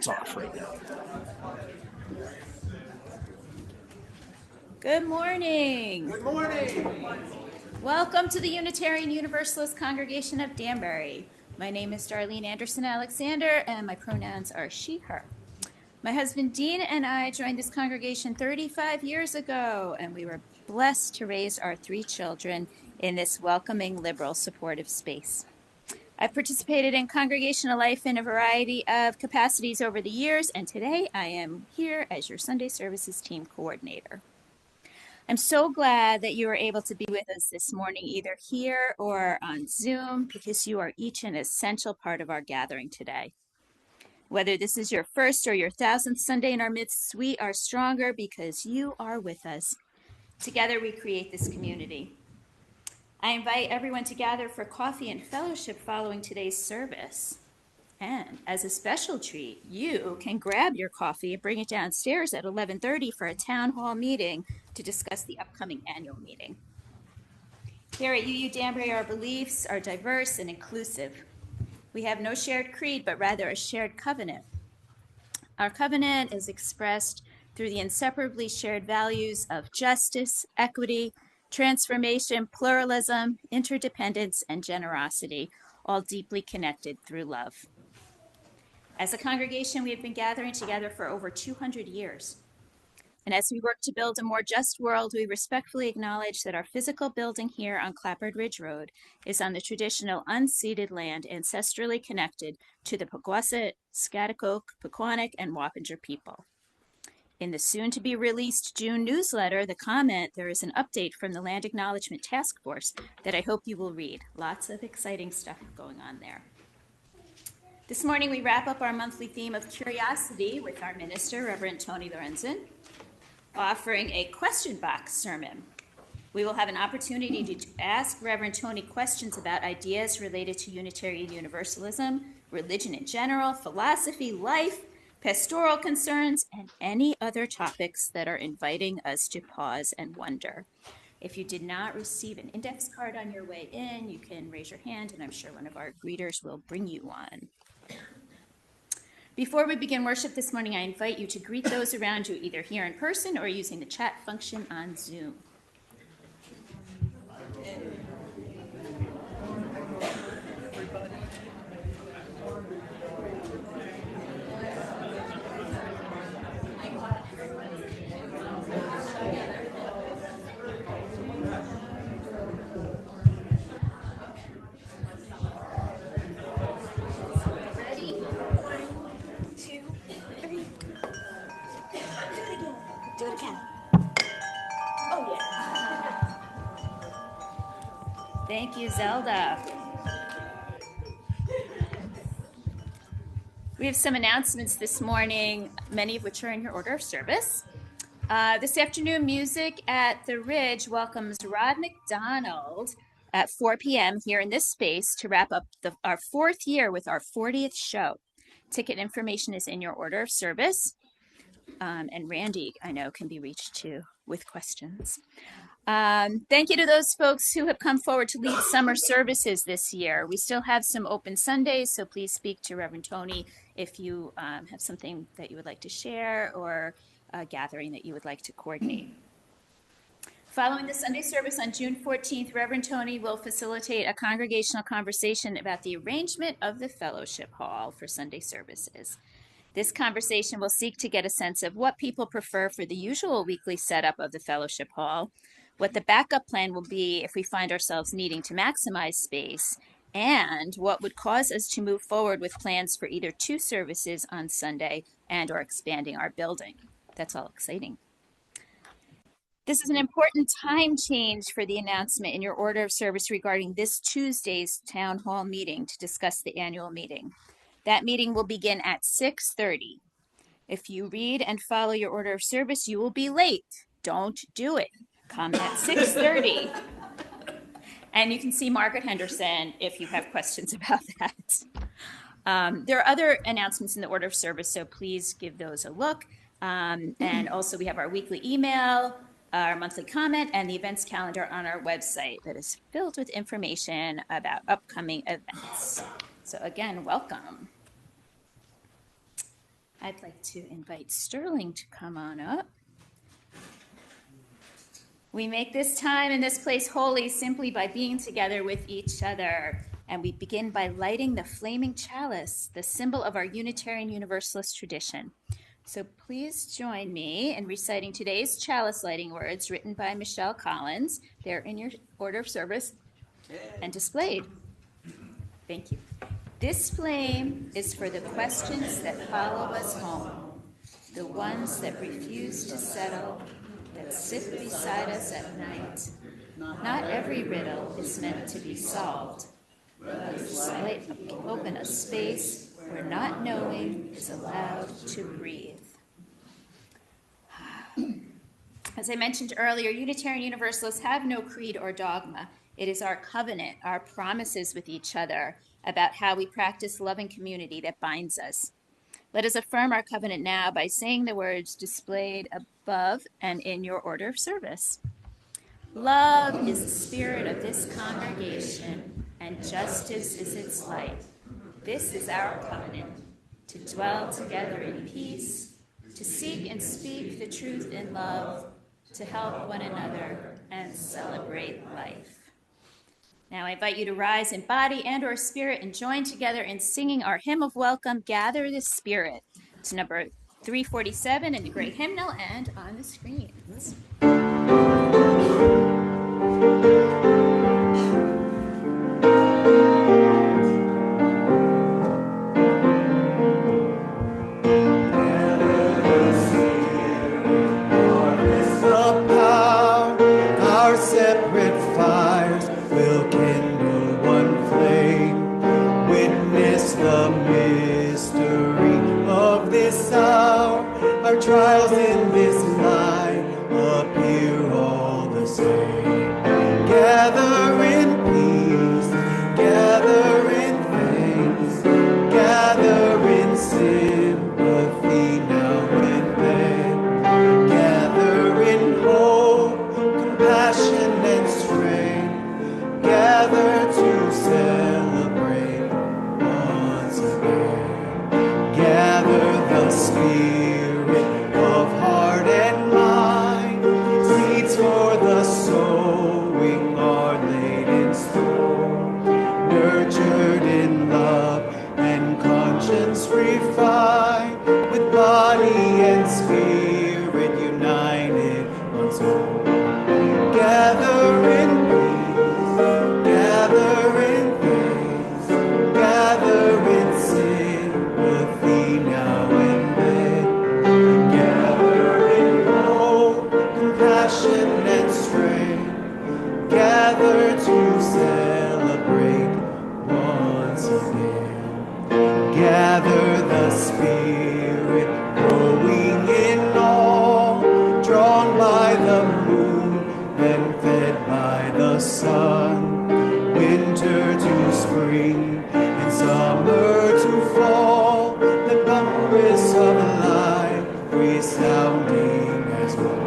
it's off right now. Good morning. Good morning. Welcome to the Unitarian Universalist Congregation of Danbury. My name is Darlene Anderson Alexander, and my pronouns are she, her. My husband Dean and I joined this congregation 35 years ago, and we were blessed to raise our 3 children in this welcoming, liberal, supportive space. I've participated in congregational life in a variety of capacities over the years, and today I am here as your Sunday Services team coordinator. I'm so glad that you are able to be with us this morning, either here or on Zoom, because you are each an essential part of our gathering today. Whether this is your first or your 1000th Sunday in our midst, we are stronger because you are with us. Together we create this community. I invite everyone to gather for coffee and fellowship following today's service. And as a special treat, you can grab your coffee and bring it downstairs at 11:30 for a town hall meeting to discuss the upcoming annual meeting. Here at UU Danbury, our beliefs are diverse and inclusive. We have no shared creed, but rather a shared covenant. Our covenant is expressed through the inseparably shared values of justice, equity, transformation, pluralism, interdependence, and generosity, all deeply connected through love. As a congregation, we have been gathering together for over 200 years. And as we work to build a more just world, we respectfully acknowledge that our physical building here on Clapboard Ridge Road is on the traditional unceded land ancestrally connected to the Pequawset, Schaghticoke, Pequannock, and Wappinger people. In the soon-to-be-released June newsletter, The Comment, there is an update from the Land Acknowledgement Task Force that I hope you will read. Lots of exciting stuff going on there. This morning, we wrap up our monthly theme of curiosity with our minister, Reverend Tony Lorenzen, offering a question box sermon. We will have an opportunity to ask Reverend Tony questions about ideas related to Unitarian Universalism, religion in general, philosophy, life, pastoral concerns, and any other topics that are inviting us to pause and wonder. If you did not receive an index card on your way in, you can raise your hand, and I'm sure one of our greeters will bring you one. Before we begin worship this morning, I invite you to greet those around you, either here in person or using the chat function on Zoom. Do it again. Oh, yeah. Thank you, Zelda. We have some announcements this morning, many of which are in your order of service. This afternoon, Music at the Ridge welcomes Rod McDonald at 4 p.m. here in this space to wrap up our 4th year with our 40th show. Ticket information is in your order of service. And Randy, I know, can be reached too with questions. Thank you to those folks who have come forward to lead summer services this year. We still have some open Sundays, so please speak to Reverend Tony if you have something that you would like to share or a gathering that you would like to coordinate. Following the Sunday service on June 14th, Reverend Tony will facilitate a congregational conversation about the arrangement of the fellowship hall for Sunday services. This conversation will seek to get a sense of what people prefer for the usual weekly setup of the fellowship hall, what the backup plan will be if we find ourselves needing to maximize space, and what would cause us to move forward with plans for either 2 services on Sunday and or expanding our building. That's all exciting. This is an important time change for the announcement in your order of service regarding this Tuesday's town hall meeting to discuss the annual meeting. That meeting will begin at 6:30. If you read and follow your order of service, you will be late. Don't do it. Come at 6:30. And you can see Margaret Henderson if you have questions about that. There are other announcements in the order of service, so please give those a look. And also we have our weekly email, our monthly comment, and the events calendar on our website that is filled with information about upcoming events. So again, welcome. I'd like to invite Sterling to come on up. We make this time and this place holy simply by being together with each other. And we begin by lighting the flaming chalice, the symbol of our Unitarian Universalist tradition. So please join me in reciting today's chalice lighting words written by Michelle Collins. They're in your order of service and displayed. Thank you. This flame is for the questions that follow us home, the ones that refuse to settle, that sit beside us at night. Not every riddle is meant to be solved. Let's open a space where not knowing is allowed to breathe. As I mentioned earlier, Unitarian Universalists have no creed or dogma. It is our covenant, our promises with each other about how we practice love and community that binds us. Let us affirm our covenant now by saying the words displayed above and in your order of service. Love is the spirit of this congregation, and justice is its light. This is our covenant, to dwell together in peace, to seek and speak the truth in love, to help one another and celebrate life. Now I invite you to rise in body and or spirit and join together in singing our hymn of welcome, Gather the Spirit. It's number 347 in the great hymnal and on the screens. Trials in this life appear all the same. Gather in peace, gather in thanks, gather in sympathy now and then. Gather in hope, compassion and strength. Gather to celebrate once again. Gather the Spirit of heart and mind, seeds for the sowing are laid in store, nurtured in love and conscience refined, with body and spirit united once more. Gather in peace, gather in thanks, gather in sympathy now and then. Passion and strength, gather to celebrate once again. Gather the Spirit, growing in all, drawn by the moon and fed by the sun. Winter to spring, and summer to fall, the numbers of life resounding as one.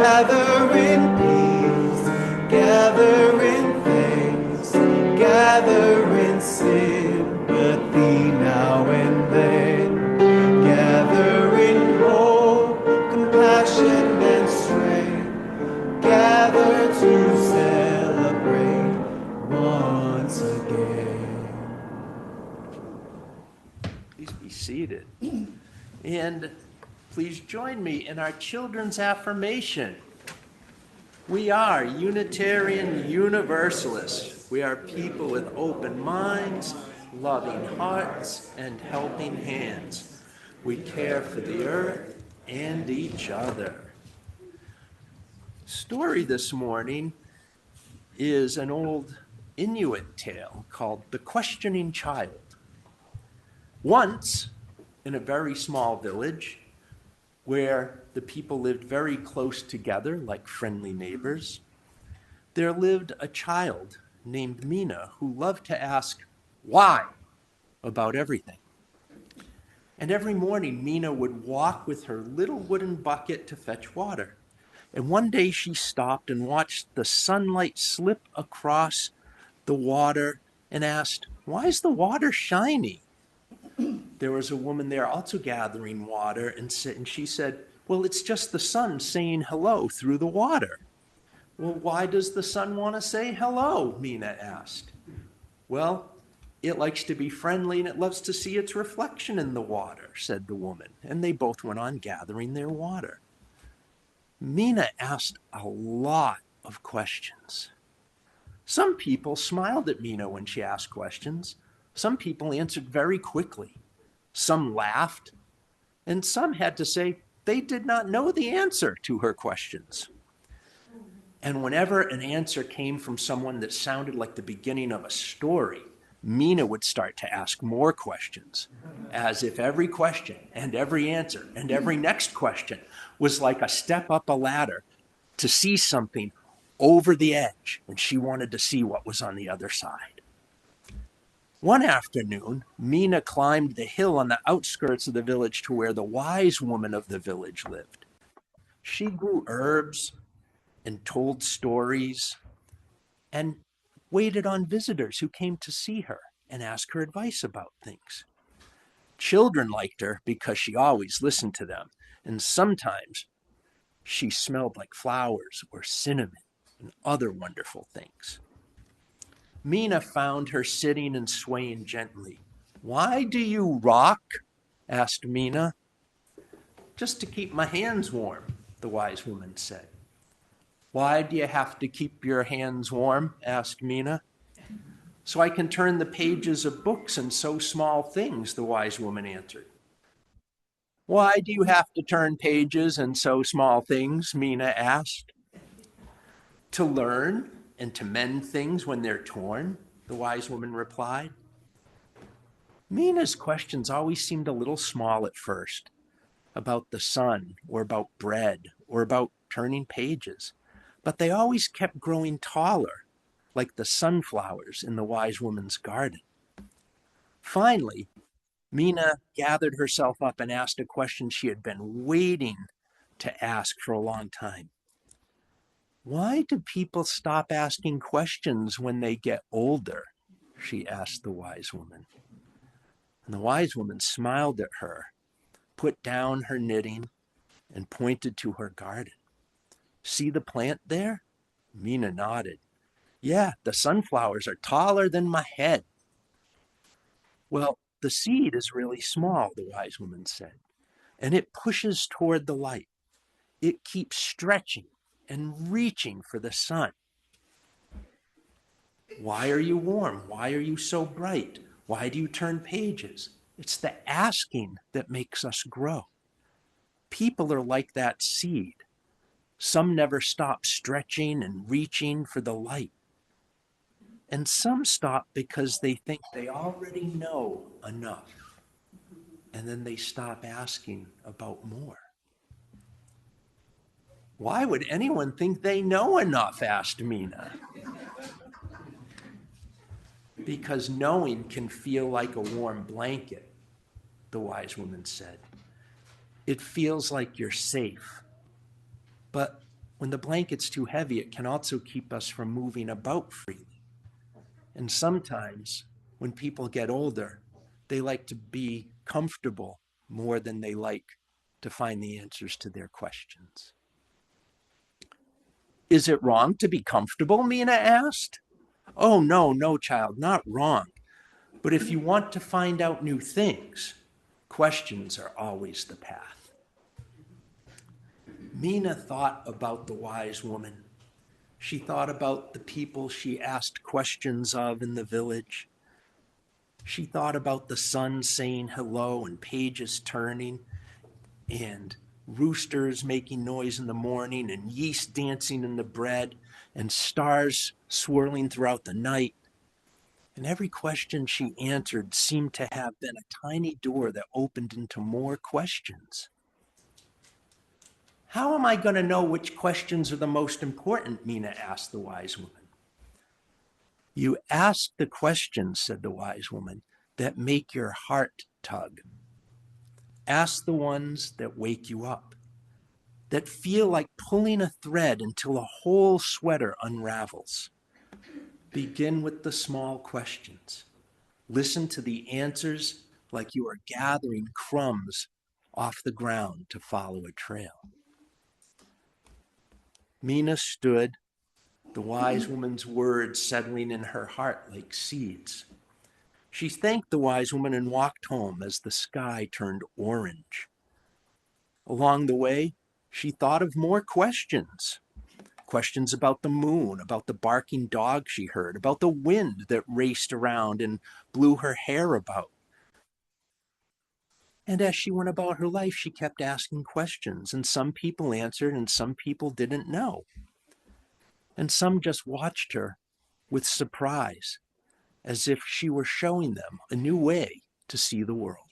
Gather in peace, gather in thanks, gather in sympathy now and then. Gather in hope, compassion and strength. Gather to celebrate once again. Please be seated. And please join me in our children's affirmation. We are Unitarian Universalists. We are people with open minds, loving hearts, and helping hands. We care for the earth and each other. Story this morning is an old Inuit tale called The Questioning Child. Once, in a very small village, where the people lived very close together like friendly neighbors, there lived a child named Mina who loved to ask why about everything. And every morning, Mina would walk with her little wooden bucket to fetch water. And one day she stopped and watched the sunlight slip across the water and asked, "Why is the water shiny?" there was a woman there also gathering water, and she said, well, it's just the sun saying hello through the water. Well, why does the sun want to say hello? Mina asked. Well, it likes to be friendly and it loves to see its reflection in the water, said the woman, and they both went on gathering their water. Mina asked a lot of questions. Some people smiled at Mina when she asked questions. Some people answered very quickly. Some laughed, and some had to say they did not know the answer to her questions. And whenever an answer came from someone that sounded like the beginning of a story, Mina would start to ask more questions, as if every question and every answer and every next question was like a step up a ladder to see something over the edge, and she wanted to see what was on the other side. One afternoon, Mina climbed the hill on the outskirts of the village to where the wise woman of the village lived. She grew herbs and told stories and waited on visitors who came to see her and ask her advice about things. Children liked her because she always listened to them, and sometimes she smelled like flowers or cinnamon and other wonderful things. Mina found her sitting and swaying gently. Why do you rock? Asked Mina. Just to keep my hands warm, the wise woman said. Why do you have to keep your hands warm? Asked Mina. So I can turn the pages of books and sew small things, the wise woman answered. Why do you have to turn pages and sew small things? Mina asked. To learn and to mend things when they're torn, the wise woman replied. Mina's questions always seemed a little small at first, about the sun or about bread or about turning pages. But they always kept growing taller, like the sunflowers in the wise woman's garden. Finally, Mina gathered herself up and asked a question she had been waiting to ask for a long time. Why do people stop asking questions when they get older? She asked the wise woman. And the wise woman smiled at her, put down her knitting, and pointed to her garden. See the plant there? Mina nodded. Yeah, the sunflowers are taller than my head. Well, the seed is really small, the wise woman said, and it pushes toward the light. It keeps stretching and reaching for the sun. Why are you warm? Why are you so bright? Why do you turn pages? It's the asking that makes us grow. People are like that seed. Some never stop stretching and reaching for the light. And some stop because they think they already know enough. And then they stop asking about more. Why would anyone think they know enough? Asked Mina. Because knowing can feel like a warm blanket, the wise woman said. It feels like you're safe. But when the blanket's too heavy, it can also keep us from moving about freely. And sometimes when people get older, they like to be comfortable more than they like to find the answers to their questions. Is it wrong to be comfortable? Mina asked. Oh, no, child, not wrong. But if you want to find out new things, questions are always the path. Mina thought about the wise woman. She thought about the people she asked questions of in the village. She thought about the sun saying hello and pages turning and roosters making noise in the morning and yeast dancing in the bread and stars swirling throughout the night. And every question she answered seemed to have been a tiny door that opened into more questions. How am I going to know which questions are the most important? Mina asked the wise woman. You ask the questions, said the wise woman, that make your heart tug. Ask the ones that wake you up, that feel like pulling a thread until a whole sweater unravels. Begin with the small questions. Listen to the answers like you are gathering crumbs off the ground to follow a trail. Mina stood, the wise woman's words settling in her heart like seeds. She thanked the wise woman and walked home as the sky turned orange. Along the way, she thought of more questions. Questions about the moon, about the barking dog she heard, about the wind that raced around and blew her hair about. And as she went about her life, she kept asking questions, and some people answered and some people didn't know. And some just watched her with surprise, as if she were showing them a new way to see the world.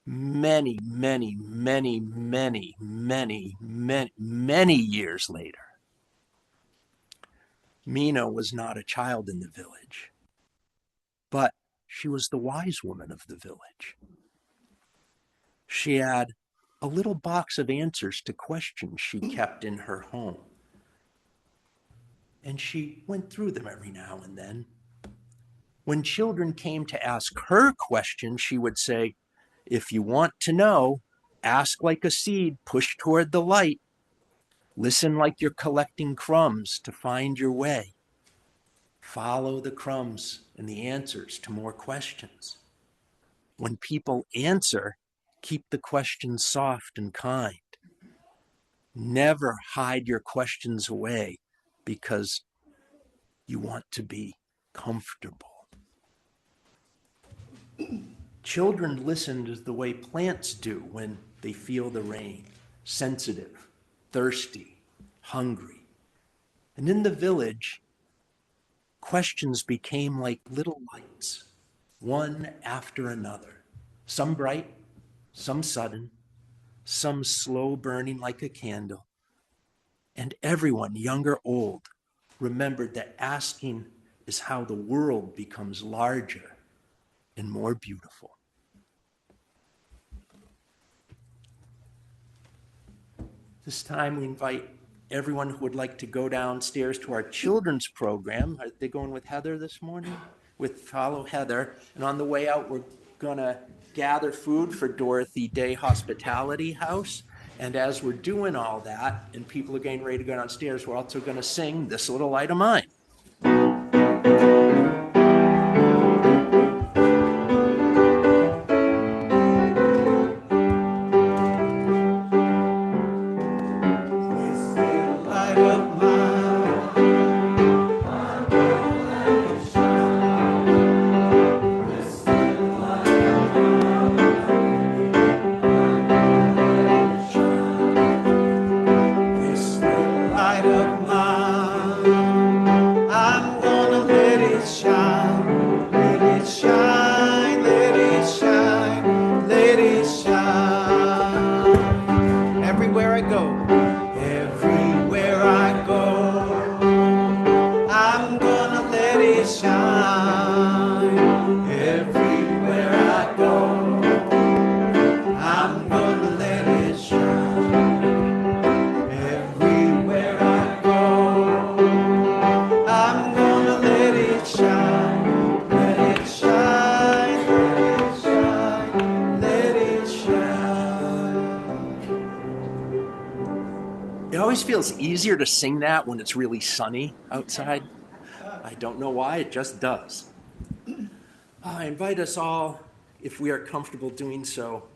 Many, many, many, many, many, many, many years later, Mina was not a child in the village, but she was the wise woman of the village. She had a little box of answers to questions she kept in her home. And she went through them every now and then. When children came to ask her questions, she would say, "If you want to know, ask like a seed, push toward the light. Listen like you're collecting crumbs to find your way. Follow the crumbs and the answers to more questions. When people answer, keep the questions soft and kind. Never hide your questions away because you want to be comfortable." Children listened the way plants do when they feel the rain, sensitive, thirsty, hungry. And in the village, questions became like little lights, one after another, some bright, some sudden, some slow burning like a candle. And everyone, young or old, remembered that asking is how the world becomes larger and more beautiful. This time we invite everyone who would like to go downstairs to our children's program. Are they going with Heather this morning? With Follow Heather. And on the way out, we're going to gather food for Dorothy Day Hospitality House. And as we're doing all that, and people are getting ready to go downstairs, we're also going to sing This Little Light of Mine. It always feels easier to sing that when it's really sunny outside. I don't know why, it just does. I invite us all, if we are comfortable doing so,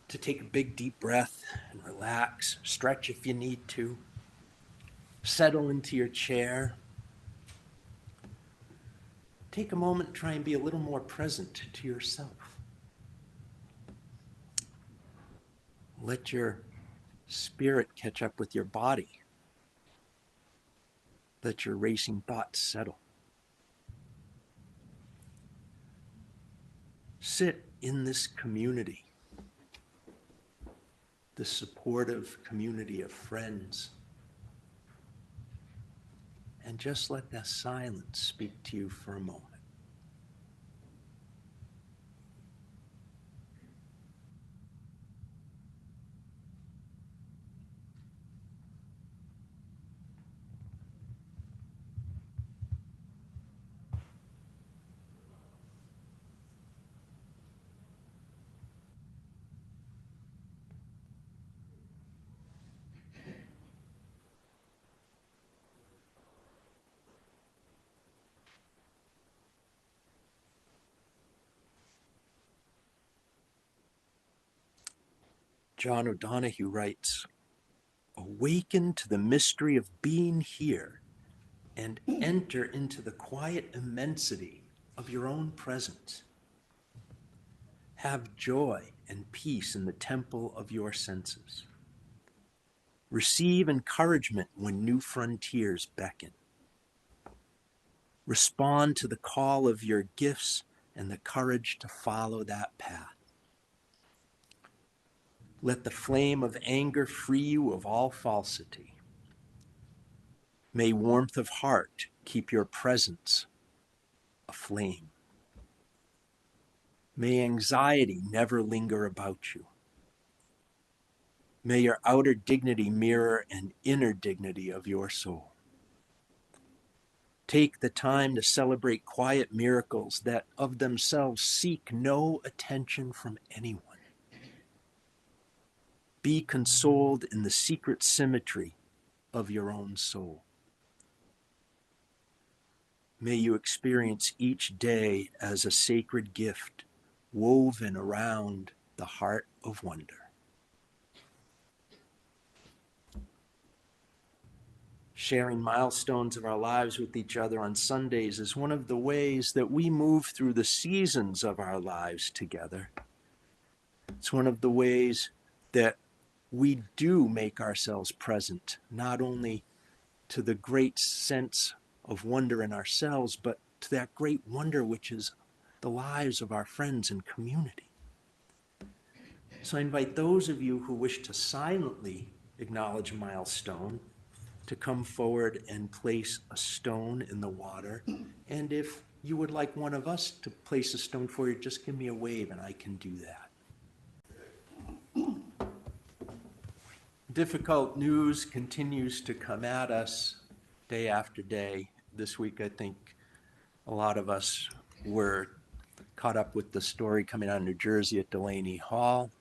to take a big deep breath and relax, stretch if you need to, settle into your chair. Take a moment, try and be a little more present to yourself. Let your spirit catch up with your body. Let your racing thoughts settle. Sit in this community, this supportive community of friends, and just let that silence speak to you for a moment. John O'Donohue writes, "Awaken to the mystery of being here and enter into the quiet immensity of your own presence. Have joy and peace in the temple of your senses. Receive encouragement when new frontiers beckon. Respond to the call of your gifts and the courage to follow that path. Let the flame of anger free you of all falsity. May warmth of heart keep your presence aflame. May anxiety never linger about you. May your outer dignity mirror an inner dignity of your soul. Take the time to celebrate quiet miracles that of themselves seek no attention from anyone. Be consoled in the secret symmetry of your own soul. May you experience each day as a sacred gift woven around the heart of wonder." Sharing milestones of our lives with each other on Sundays is one of the ways that we move through the seasons of our lives together. It's one of the ways that we do make ourselves present, not only to the great sense of wonder in ourselves, but to that great wonder which is the lives of our friends and community. So I invite those of you who wish to silently acknowledge a milestone to come forward and place a stone in the water. And if you would like one of us to place a stone for you, just give me a wave and I can do that. Difficult news continues to come at us day after day. This week, I think a lot of us were caught up with the story coming out of New Jersey at Delaney Hall.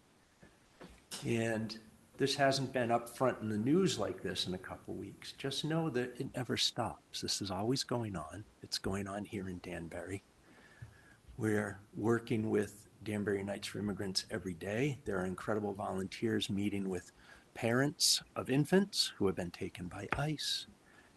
And this hasn't been up front in the news like this in a couple weeks. Just know that it never stops. This is always going on. It's going on here in Danbury. We're working with Danbury Nights for Immigrants every day. There are incredible volunteers meeting with parents of infants who have been taken by ICE,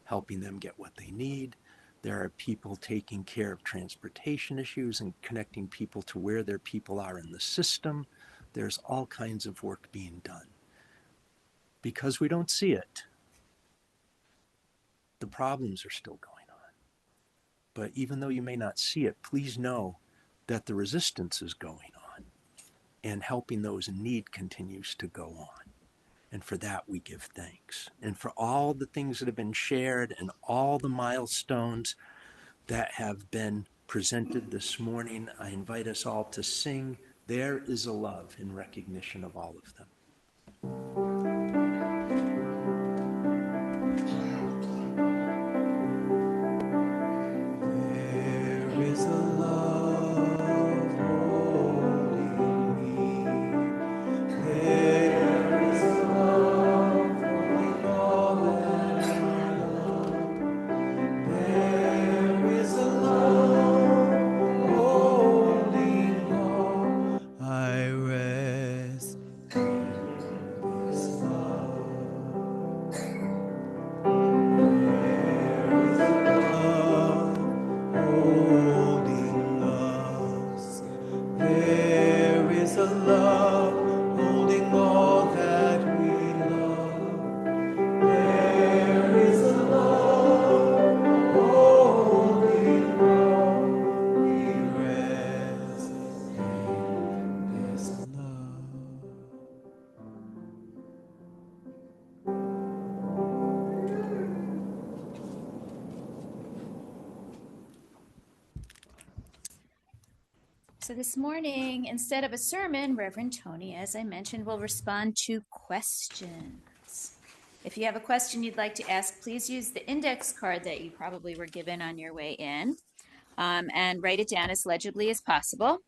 helping them get what they need. There are people taking care of transportation issues and connecting people to where their people are in the system. There's all kinds of work being done. Because we don't see it, the problems are still going on. But even though you may not see it, please know that the resistance is going on and helping those in need continues to go on. And for that, we give thanks. And for all the things that have been shared and all the milestones that have been presented this morning, I invite us all to sing "There Is a Love" in recognition of all of them. There is a love holding me. There is a love holding all that I love. There is a love holding all I rest in this love. There is a love holding us. There is a love holding all that we love. There is a love holding all we rest in this love. So this morning, instead of a sermon, Reverend Tony, as I mentioned, will respond to questions. If you have a question you'd like to ask, please use the index card that you probably were given on your way in, and write it down as legibly as possible.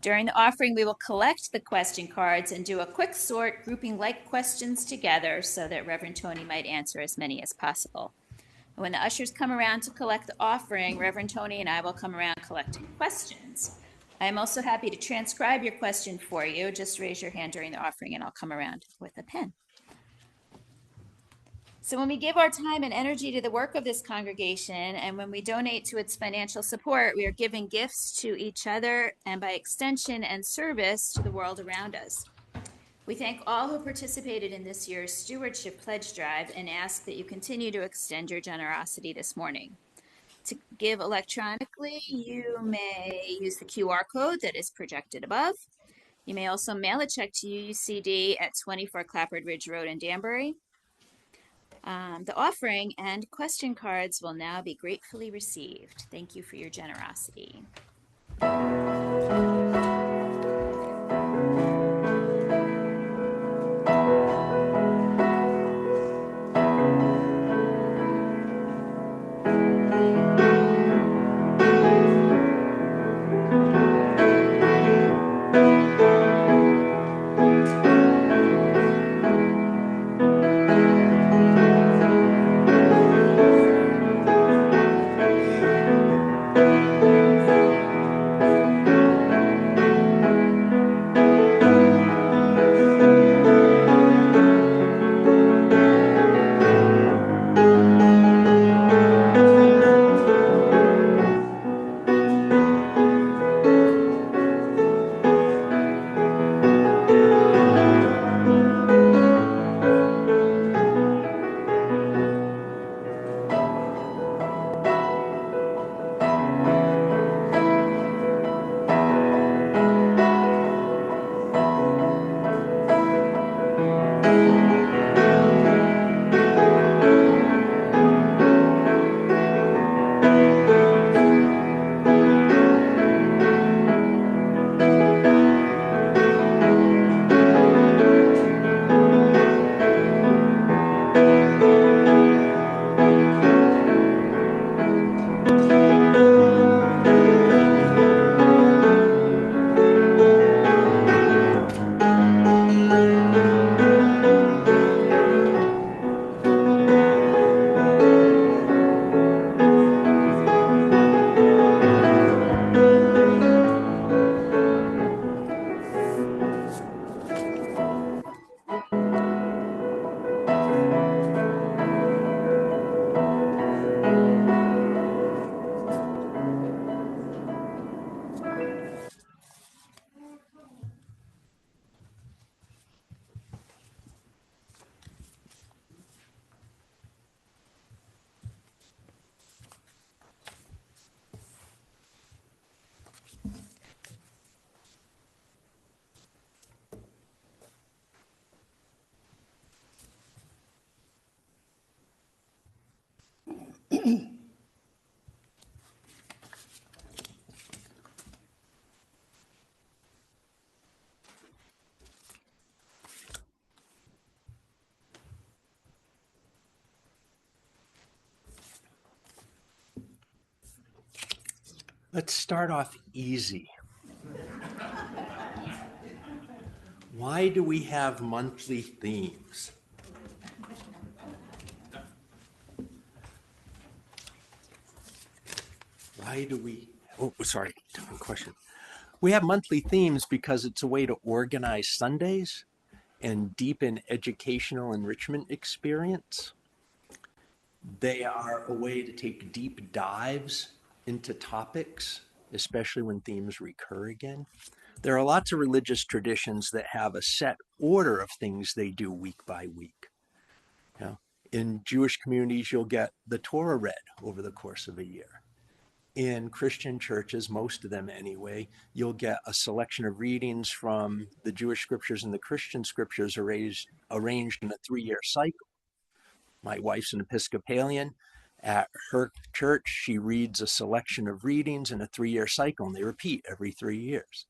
During the offering, we will collect the question cards and do a quick sort, grouping like questions together so that Reverend Tony might answer as many as possible. And when the ushers come around to collect the offering, Reverend Tony and I will come around collecting questions. I'm also happy to transcribe your question for you. Just raise your hand during the offering and I'll come around with a pen. So when we give our time and energy to the work of this congregation and when we donate to its financial support, we are giving gifts to each other and by extension and service to the world around us. We thank all who participated in this year's Stewardship Pledge Drive and ask that you continue to extend your generosity this morning. To give electronically, you may use the QR code that is projected above. You may also mail a check to UUCD at 24 Claphard Ridge Road in Danbury. The offering and question cards will now be gratefully received. Thank you for your generosity. Let's start off easy. Why do we have monthly themes? Different question. We have monthly themes because it's a way to organize Sundays and deepen educational enrichment experience. They are a way to take deep dives into topics, especially when themes recur again. There are lots of religious traditions that have a set order of things they do week by week. You know, in Jewish communities, you'll get the Torah read over the course of a year. In Christian churches, most of them anyway, you'll get a selection of readings from the Jewish scriptures and the Christian scriptures arranged in a 3-year cycle. My wife's an Episcopalian. At her church, she reads a selection of readings in a 3-year cycle, and they repeat every 3 years.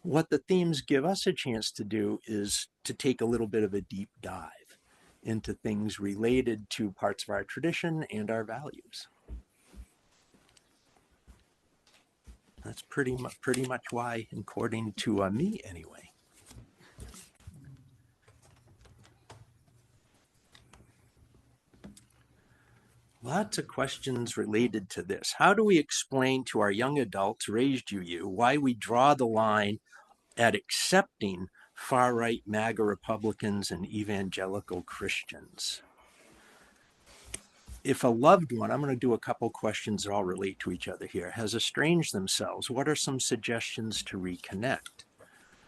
What the themes give us a chance to do is to take a little bit of a deep dive into things related to parts of our tradition and our values. That's pretty much why, according to me anyway. Lots of questions related to this. How do we explain to our young adults raised you why we draw the line at accepting far-right MAGA Republicans and evangelical Christians? If a loved one, I'm going to do a couple questions that all relate to each other here, has estranged themselves, what are some suggestions to reconnect?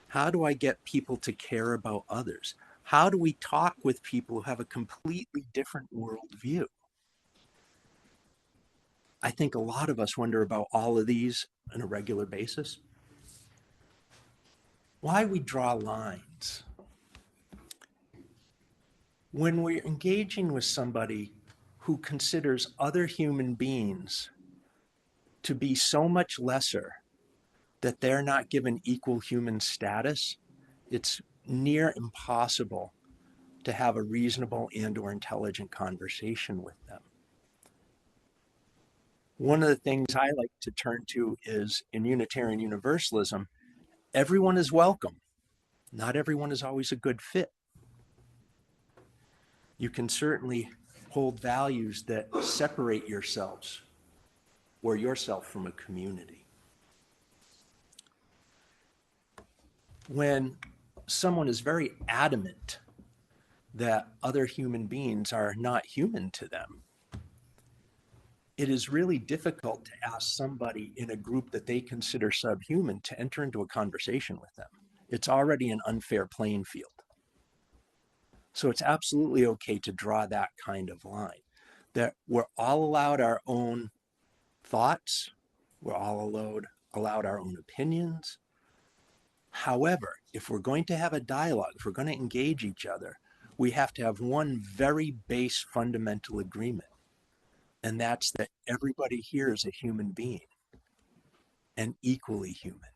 How do I get people to care about others? How do we talk with people who have a completely different worldview? I think a lot of us wonder about all of these on a regular basis. Why we draw lines. When we're engaging with somebody who considers other human beings to be so much lesser that they're not given equal human status, it's near impossible to have a reasonable and or intelligent conversation with them. One of the things I like to turn to is in Unitarian Universalism, everyone is welcome. Not everyone is always a good fit. You can certainly hold values that separate yourselves or yourself from a community. When someone is very adamant that other human beings are not human to them, it is really difficult to ask somebody in a group that they consider subhuman to enter into a conversation with them. It's already an unfair playing field. So it's absolutely okay to draw that kind of line, that we're all allowed our own thoughts, we're all allowed our own opinions. However, if we're going to have a dialogue, if we're going to engage each other, we have to have one very base fundamental agreement. And that's that everybody here is a human being and equally human.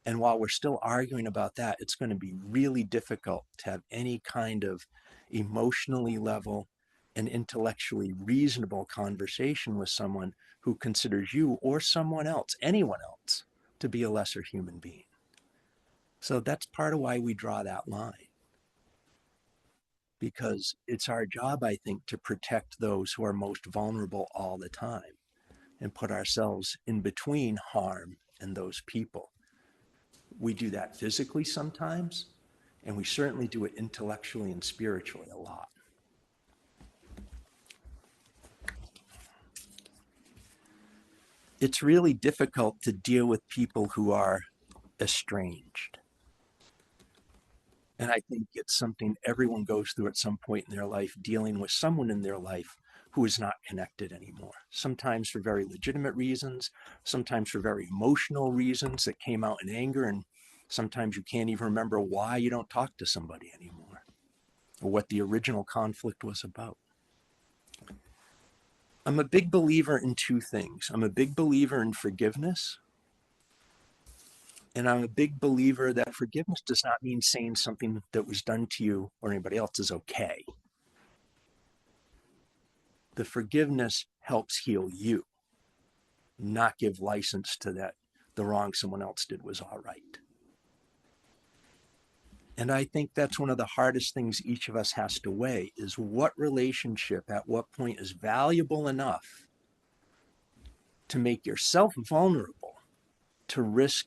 And while we're still arguing about that, it's going to be really difficult to have any kind of emotionally level and intellectually reasonable conversation with someone who considers you or someone else, anyone else, to be a lesser human being. So that's part of why we draw that line. Because it's our job, I think, to protect those who are most vulnerable all the time and put ourselves in between harm and those people. We do that physically sometimes, and we certainly do it intellectually and spiritually a lot. It's really difficult to deal with people who are estranged. And I think it's something everyone goes through at some point in their life, dealing with someone in their life who is not connected anymore. Sometimes for very legitimate reasons, sometimes for very emotional reasons that came out in anger, and sometimes you can't even remember why you don't talk to somebody anymore or what the original conflict was about. I'm a big believer in two things. I'm a big believer in forgiveness. And I'm a big believer that forgiveness does not mean saying something that was done to you or anybody else is okay. The forgiveness helps heal you, not give license to that the wrong someone else did was all right. And I think that's one of the hardest things each of us has to weigh is what relationship at what point is valuable enough to make yourself vulnerable to risk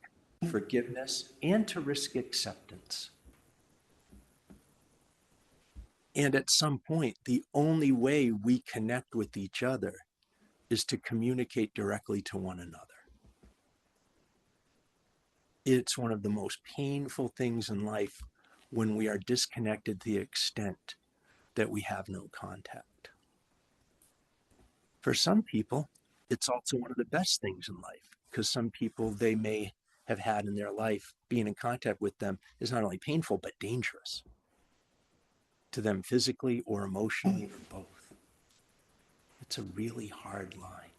forgiveness and to risk acceptance. And at some point, the only way we connect with each other is to communicate directly to one another. It's one of the most painful things in life when we are disconnected to the extent that we have no contact. For some people, it's also one of the best things in life because some people they may have had in their life, being in contact with them is not only painful, but dangerous to them physically or emotionally or both. It's a really hard line.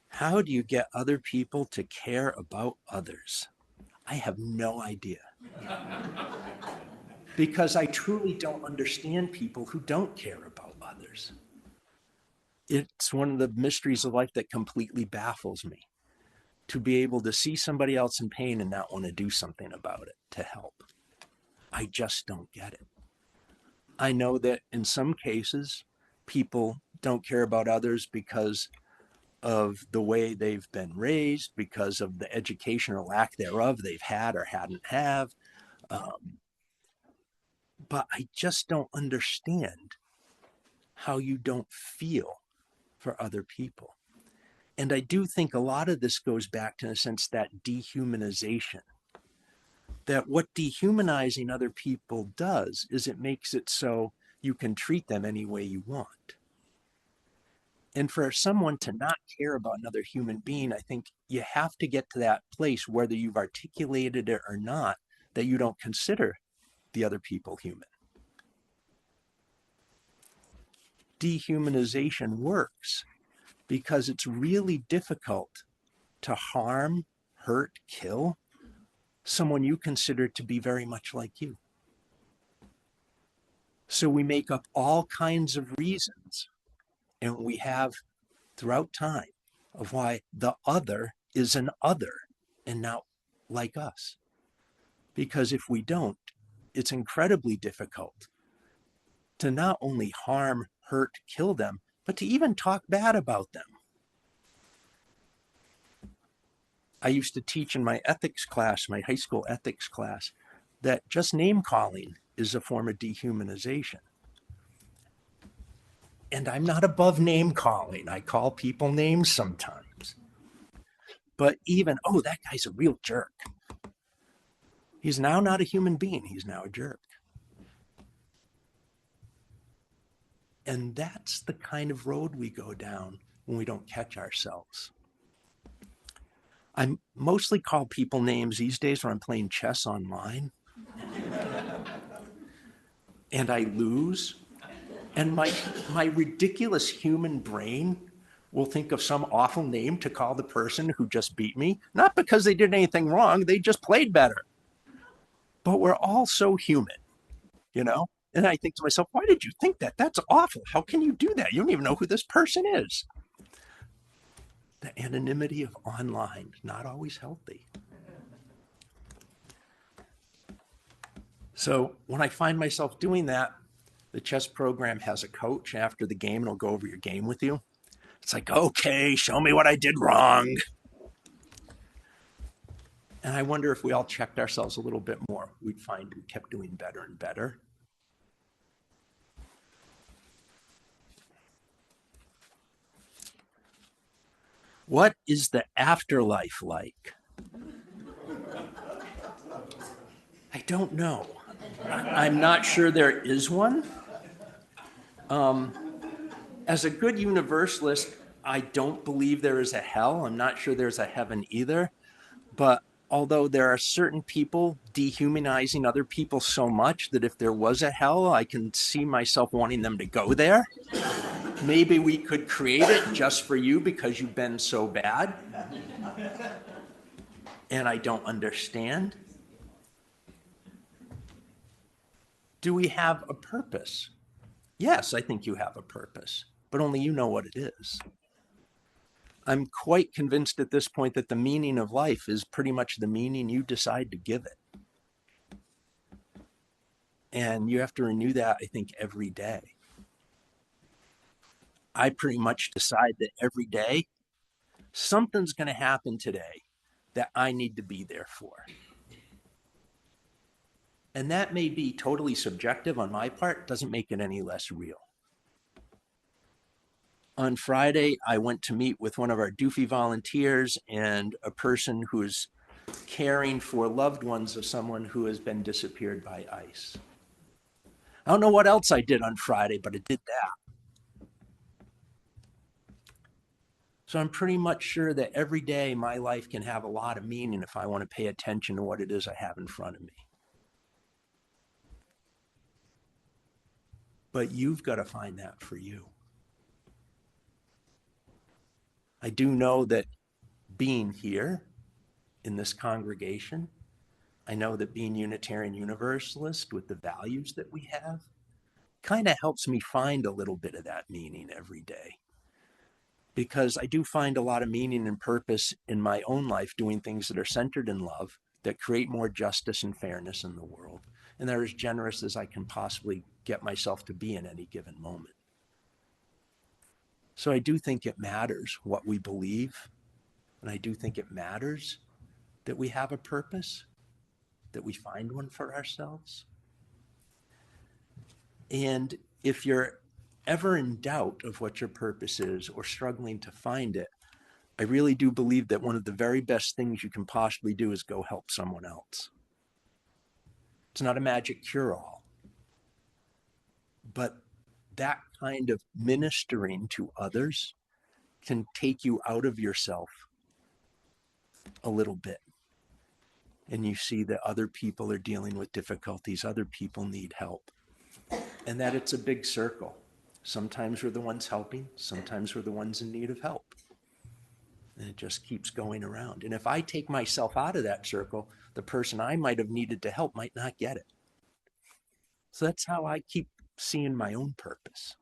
How do you get other people to care about others? I have no idea. Because I truly don't understand people who don't care about others. It's one of the mysteries of life that completely baffles me. To be able to see somebody else in pain and not want to do something about it to help. I just don't get it. I know that in some cases, people don't care about others because of the way they've been raised, because of the education or lack thereof they've had or hadn't have. Um, but I just don't understand how you don't feel for other people. And I do think a lot of this goes back to, in a sense, that dehumanization. That what dehumanizing other people does is it makes it so you can treat them any way you want. And for someone to not care about another human being, I think you have to get to that place, whether you've articulated it or not, that you don't consider the other people human. Dehumanization works because it's really difficult to harm, hurt, kill someone you consider to be very much like you. So we make up all kinds of reasons, and we have throughout time, of why the other is an other and not like us. Because if we don't, it's incredibly difficult to not only harm, hurt, kill them, but to even talk bad about them. I used to teach in my ethics class, my high school ethics class, that just name calling is a form of dehumanization. And I'm not above name calling. I call people names sometimes. But even, oh, that guy's a real jerk. He's now not a human being. He's now a jerk. And that's the kind of road we go down when we don't catch ourselves. I mostly call people names these days when I'm playing chess online. And I lose. And my ridiculous human brain will think of some awful name to call the person who just beat me, not because they did anything wrong, they just played better. But we're all so human, you know? And I think to myself, why did you think that? That's awful. How can you do that? You don't even know who this person is. The anonymity of online, not always healthy. So when I find myself doing that, the chess program has a coach after the game and will go over your game with you. It's like, okay, show me what I did wrong. And I wonder if we all checked ourselves a little bit more, we'd find we kept doing better and better. What is the afterlife like? I don't know. I'm not sure there is one. As a good universalist, I don't believe there is a hell. I'm not sure there's a heaven either. But although there are certain people dehumanizing other people so much that if there was a hell, I can see myself wanting them to go there. Maybe we could create it just for you because you've been so bad. And I don't understand. Do we have a purpose? Yes, I think you have a purpose, but only you know what it is. I'm quite convinced at this point that the meaning of life is pretty much the meaning you decide to give it. And you have to renew that, I think, every day. I pretty much decide that every day something's going to happen today that I need to be there for. And that may be totally subjective on my part, doesn't make it any less real. On Friday, I went to meet with one of our doofy volunteers and a person who is caring for loved ones of someone who has been disappeared by ICE. I don't know what else I did on Friday, but I did that. So I'm pretty much sure that every day my life can have a lot of meaning if I want to pay attention to what it is I have in front of me. But you've got to find that for you. I do know that being here in this congregation, I know that being Unitarian Universalist with the values that we have kind of helps me find a little bit of that meaning every day. Because I do find a lot of meaning and purpose in my own life doing things that are centered in love, that create more justice and fairness in the world. and they're as generous as I can possibly get myself to be in any given moment. So I do think it matters what we believe, and I do think it matters that we have a purpose, that we find one for ourselves. And if you're ever in doubt of what your purpose is or struggling to find it, I really do believe that one of the very best things you can possibly do is go help someone else. It's not a magic cure-all, but that kind of ministering to others can take you out of yourself a little bit. And you see that other people are dealing with difficulties, other people need help, and that it's a big circle. Sometimes we're the ones helping, sometimes we're the ones in need of help. And it just keeps going around. And if I take myself out of that circle, the person I might have needed to help might not get it. So that's how I keep seeing my own purpose.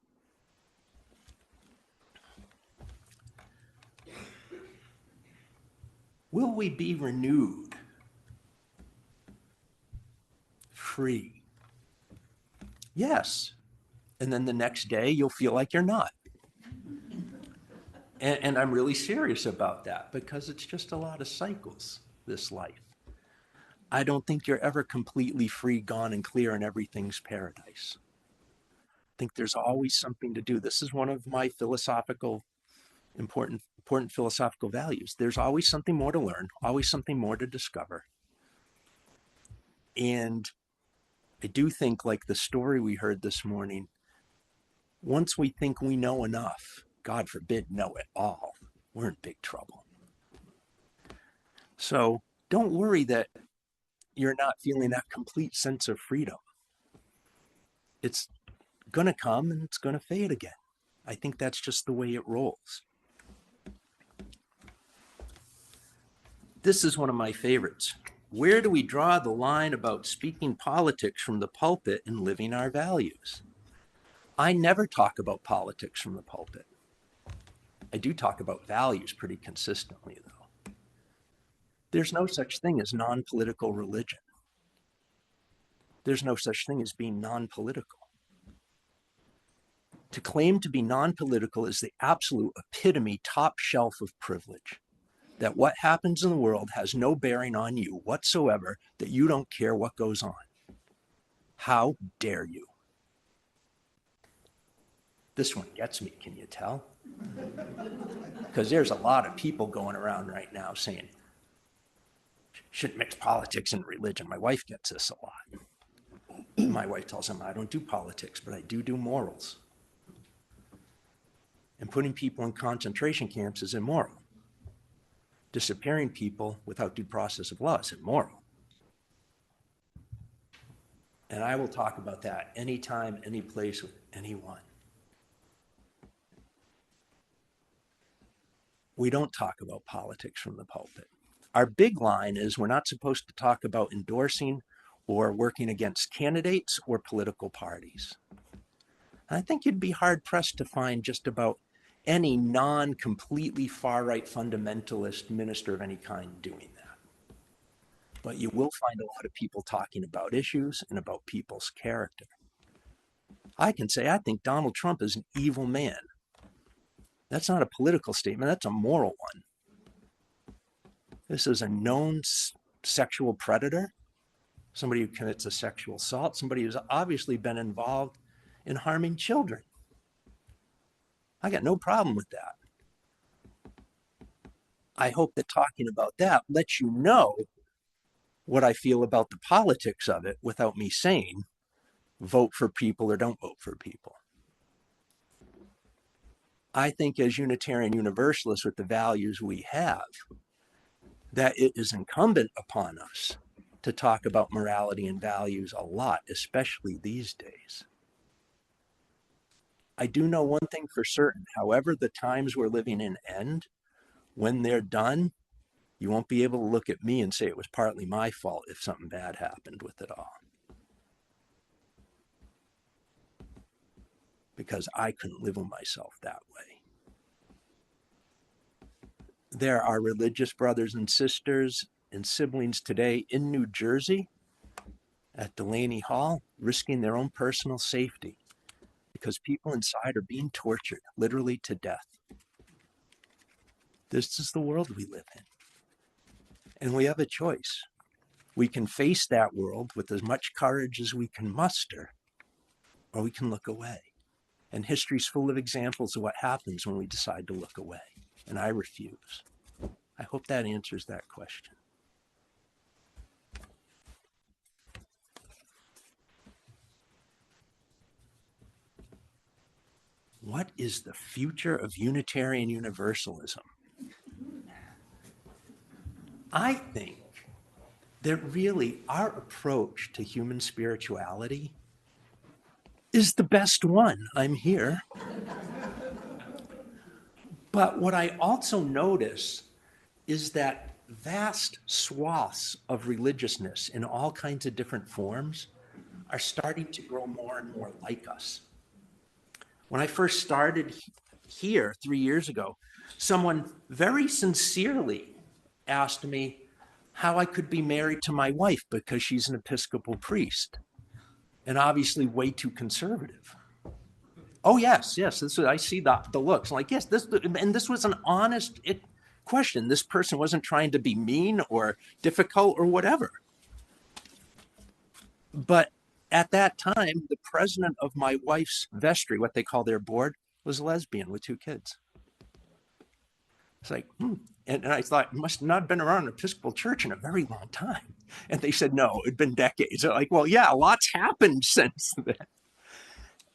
Will we be renewed? Free? Yes. And then the next day you'll feel like you're not. And I'm really serious about that because it's just a lot of cycles, this life. I don't think you're ever completely free, gone, and clear, and everything's paradise. I think there's always something to do. This is one of my important philosophical values. There's always something more to learn, always something more to discover. And I do think, like the story we heard this morning, once we think we know enough, God forbid know it all, we're in big trouble. So don't worry that you're not feeling that complete sense of freedom. It's going to come and it's going to fade again. I think that's just the way it rolls. This is one of my favorites. Where do we draw the line about speaking politics from the pulpit and living our values? I never talk about politics from the pulpit. I do talk about values pretty consistently, though. There's no such thing as non-political religion. There's no such thing as being non-political. To claim to be non-political is the absolute epitome, top shelf of privilege. That what happens in the world has no bearing on you whatsoever, that you don't care what goes on. How dare you? This one gets me, can you tell? Because there's a lot of people going around right now saying, shouldn't mix politics and religion. My wife gets this a lot. My wife tells him, I don't do politics, but I do morals. And putting people in concentration camps is immoral. Disappearing people without due process of law is immoral. And I will talk about that anytime, any place, with anyone. We don't talk about politics from the pulpit. Our big line is we're not supposed to talk about endorsing or working against candidates or political parties. I think you'd be hard-pressed to find just about any non-completely far-right fundamentalist minister of any kind doing that. But you will find a lot of people talking about issues and about people's character. I can say I think Donald Trump is an evil man. That's not a political statement, that's a moral one. This is a known sexual predator, somebody who commits a sexual assault, somebody who's obviously been involved in harming children. I got no problem with that. I hope that talking about that lets you know what I feel about the politics of it without me saying, vote for people or don't vote for people. I think as Unitarian Universalists with the values we have, that it is incumbent upon us to talk about morality and values a lot, especially these days. I do know one thing for certain, however the times we're living in end, when they're done, you won't be able to look at me and say it was partly my fault if something bad happened with it all. Because I couldn't live with myself that way. There are religious brothers and sisters and siblings today in New Jersey at Delaney Hall, risking their own personal safety because people inside are being tortured, literally to death. This is the world we live in. And we have a choice. We can face that world with as much courage as we can muster, or we can look away. And history's full of examples of what happens when we decide to look away. And I refuse. I hope that answers that question. What is the future of Unitarian Universalism? I think that really our approach to human spirituality is the best one. I'm here. But what I also notice is that vast swaths of religiousness in all kinds of different forms are starting to grow more and more like us. When I first started here 3 years ago, someone very sincerely asked me how I could be married to my wife because she's an Episcopal priest and obviously way too conservative. Oh, yes. I see the looks. I'm like, yes, this was an honest question. This person wasn't trying to be mean or difficult or whatever. But at that time, the president of my wife's vestry, what they call their board, was a lesbian with 2 kids. It's like, And I thought, must not have been around an Episcopal church in a very long time. And they said, no, it'd been decades. They're like, well, yeah, lots happened since then.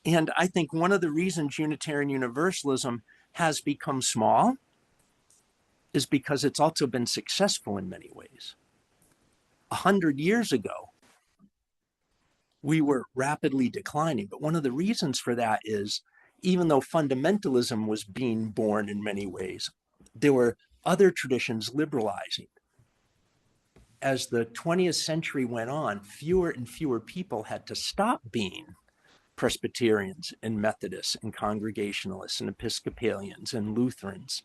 And I think one of the reasons Unitarian Universalism has become small is because it's also been successful in many ways. 100 years ago, we were rapidly declining. But one of the reasons for that is, even though fundamentalism was being born in many ways, there were other traditions liberalizing. As the 20th century went on, fewer and fewer people had to stop being Presbyterians and Methodists and Congregationalists and Episcopalians and Lutherans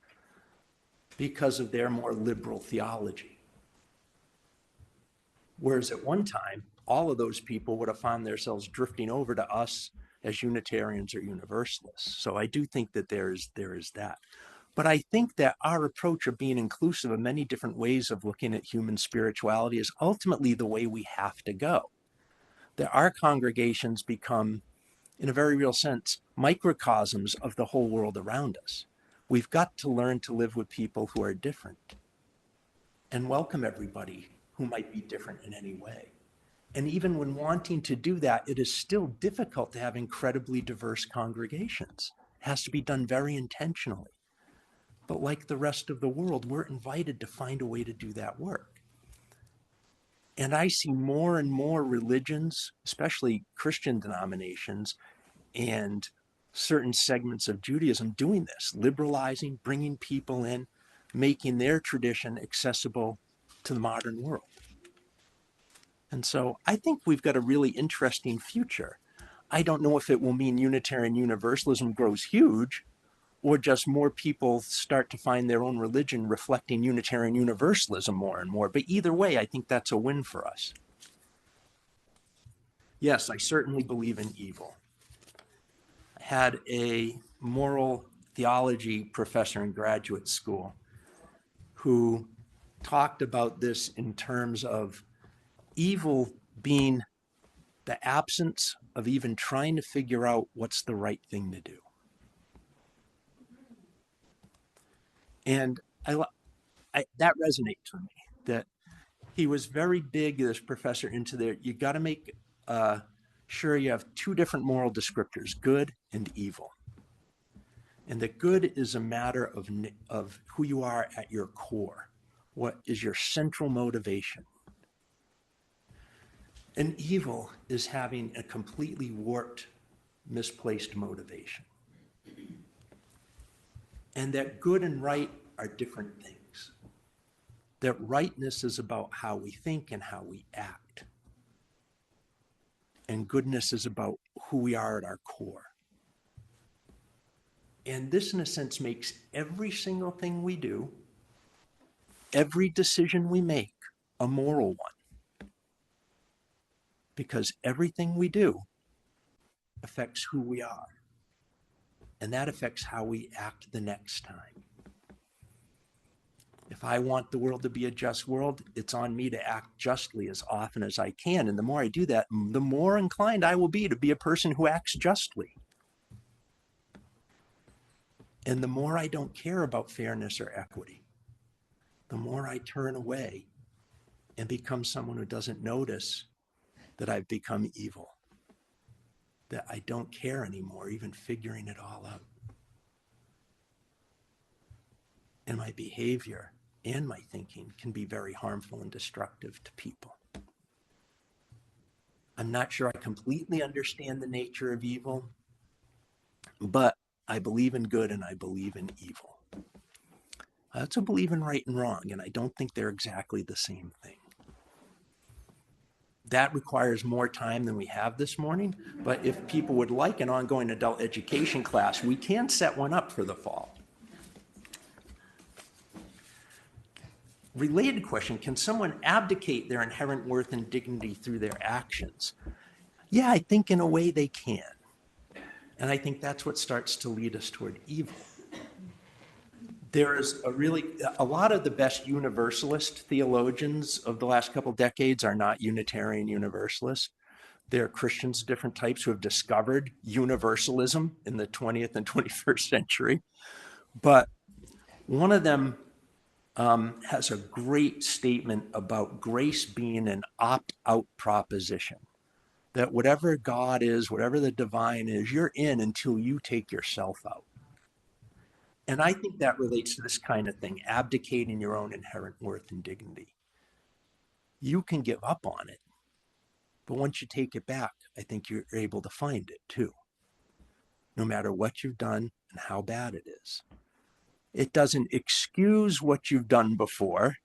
because of their more liberal theology. Whereas at one time, all of those people would have found themselves drifting over to us as Unitarians or Universalists. So I do think that there is that. But I think that our approach of being inclusive of many different ways of looking at human spirituality is ultimately the way we have to go. That our congregations become, in a very real sense, microcosms of the whole world around us. We've got to learn to live with people who are different and welcome everybody who might be different in any way. And even when wanting to do that, it is still difficult to have incredibly diverse congregations. It has to be done very intentionally. But like the rest of the world, we're invited to find a way to do that work. And I see more and more religions, especially Christian denominations and certain segments of Judaism doing this, liberalizing, bringing people in, making their tradition accessible to the modern world. And so I think we've got a really interesting future. I don't know if it will mean Unitarian Universalism grows huge or just more people start to find their own religion reflecting Unitarian Universalism more and more. But either way, I think that's a win for us. Yes, I certainly believe in evil. I had a moral theology professor in graduate school who talked about this in terms of evil being the absence of even trying to figure out what's the right thing to do. And that resonates with me, that he was very big, this professor, into there. You got to make sure you have 2 different moral descriptors, good and evil. And that good is a matter of who you are at your core. What is your central motivation? And evil is having a completely warped, misplaced motivation. And that good and right are different things. That rightness is about how we think and how we act. And goodness is about who we are at our core. And this, in a sense, makes every single thing we do, every decision we make, a moral one. because everything we do affects who we are. And that affects how we act the next time. If I want the world to be a just world, it's on me to act justly as often as I can. And the more I do that, the more inclined I will be to be a person who acts justly. And the more I don't care about fairness or equity, the more I turn away and become someone who doesn't notice that I've become evil, that I don't care anymore, even figuring it all out. And my behavior and my thinking can be very harmful and destructive to people. I'm not sure I completely understand the nature of evil, but I believe in good and I believe in evil. I also believe in right and wrong, and I don't think they're exactly the same thing. That requires more time than we have this morning, but if people would like an ongoing adult education class, we can set one up for the fall. Related question, can someone abdicate their inherent worth and dignity through their actions? Yeah, I think in a way they can. And I think that's what starts to lead us toward evil. There's a lot of the best universalist theologians of the last couple decades are not Unitarian Universalists. They're Christians of different types who have discovered universalism in the 20th and 21st century. But one of them has a great statement about grace being an opt-out proposition. That whatever God is, whatever the divine is, you're in until you take yourself out. And I think that relates to this kind of thing, abdicating your own inherent worth and dignity. You can give up on it, but once you take it back, I think you're able to find it too, no matter what you've done and how bad it is. It doesn't excuse what you've done before.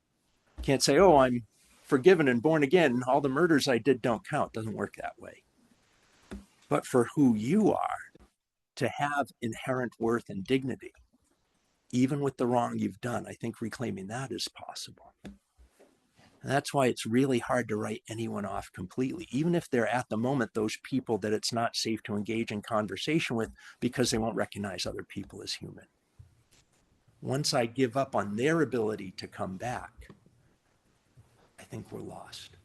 You can't say, oh, I'm forgiven and born again, all the murders I did don't count. It doesn't work that way. But for who you are, to have inherent worth and dignity, even with the wrong you've done, I think reclaiming that is possible. And that's why it's really hard to write anyone off completely, even if they're at the moment those people that it's not safe to engage in conversation with because they won't recognize other people as human. Once I give up on their ability to come back, I think we're lost.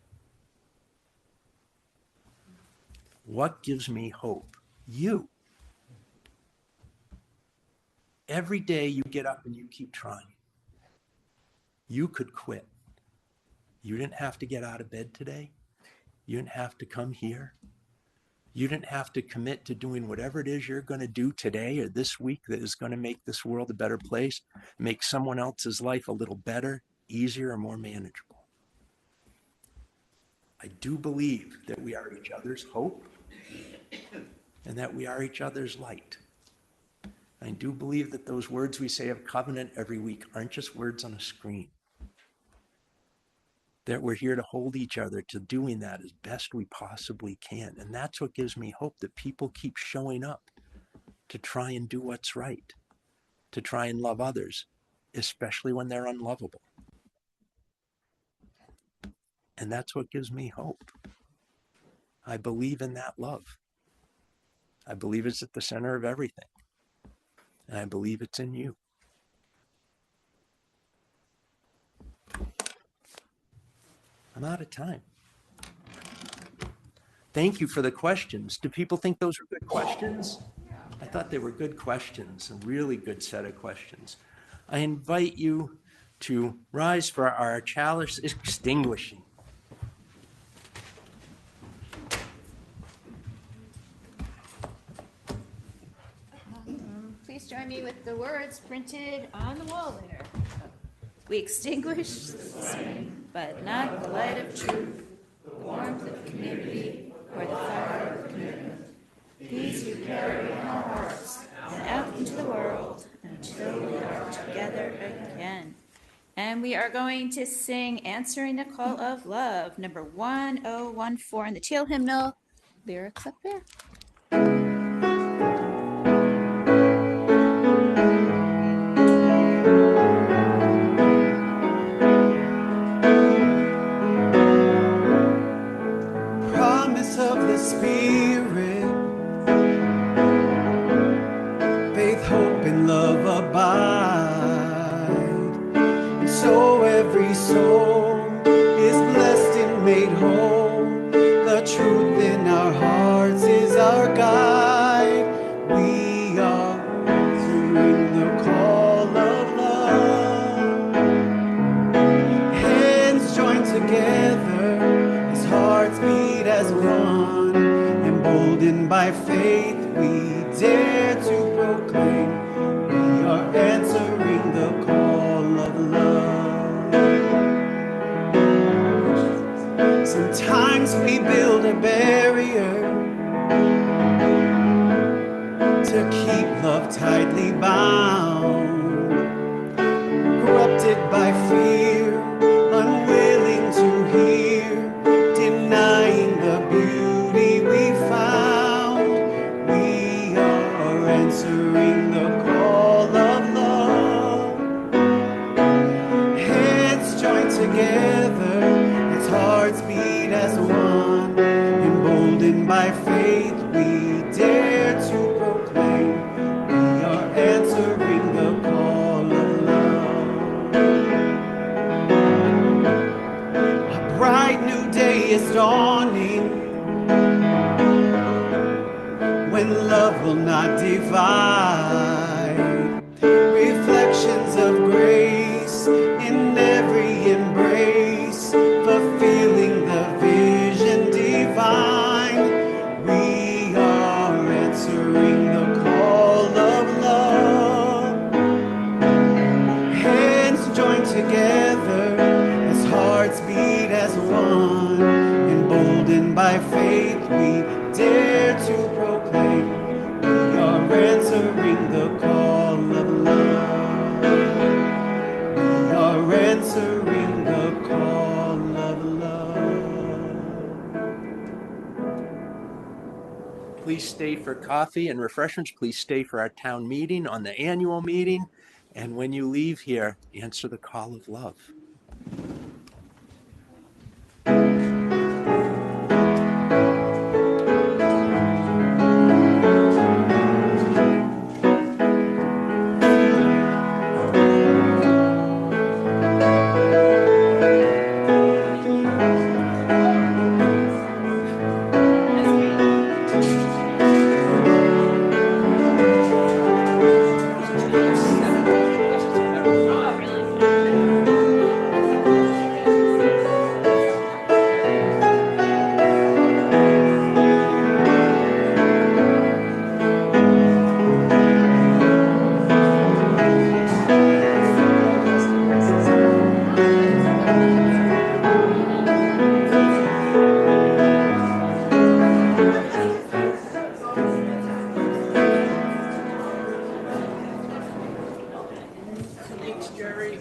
What gives me hope? You. Every day you get up and you keep trying. You could quit. You didn't have to get out of bed today. You didn't have to come here. You didn't have to commit to doing whatever it is you're going to do today or this week that is going to make this world a better place, make someone else's life a little better, easier, or more manageable. I do believe that we are each other's hope and that we are each other's light. I do believe that those words we say of covenant every week aren't just words on a screen. That we're here to hold each other to doing that as best we possibly can. And that's what gives me hope, that people keep showing up to try and do what's right, to try and love others, especially when they're unlovable. And that's what gives me hope. I believe in that love. I believe it's at the center of everything. And I believe it's in you. I'm out of time. Thank you for the questions. Do people think those are good questions? I thought they were good questions, a really good set of questions. I invite you to rise for our chalice extinguishing. Please join me with the words printed on the wall there. We extinguish the flame, but not the light of truth, the warmth of community, or the fire of commitment. These we carry in our hearts and out into the world until we are together again. And we are going to sing Answering the Call of Love, number 1014 in the Teal Hymnal. Lyrics up there. Promise of the Spirit, faith, hope, and love abide. And so every soul is blessed and made whole. The truth in our hearts is our guide. We are answering the call of love. Hands joined together as hearts beat as one. Emboldened by faith, we dare to proclaim. We are answering the call of love. Sometimes we build a barrier to keep love tightly bound, corrupted by fear, unwilling to hear, denying the beauty we found. We are answering the call of love. Heads joined together as hearts beat as one. Emboldened by faith, we dare to proclaim. We are answering the call of love. A bright new day is dawning, when love will not divide. Reflections of grace in every embrace, fulfilling the vision divine. We are answering the call of love. Hands joined together as hearts beat as one. Emboldened by faith, we dare to proclaim. We are answering the call of love. We are answering the call of love. Please stay for coffee and refreshments. Please stay for our town meeting on the annual meeting. And when you leave here, answer the call of love. Thanks, Jerry.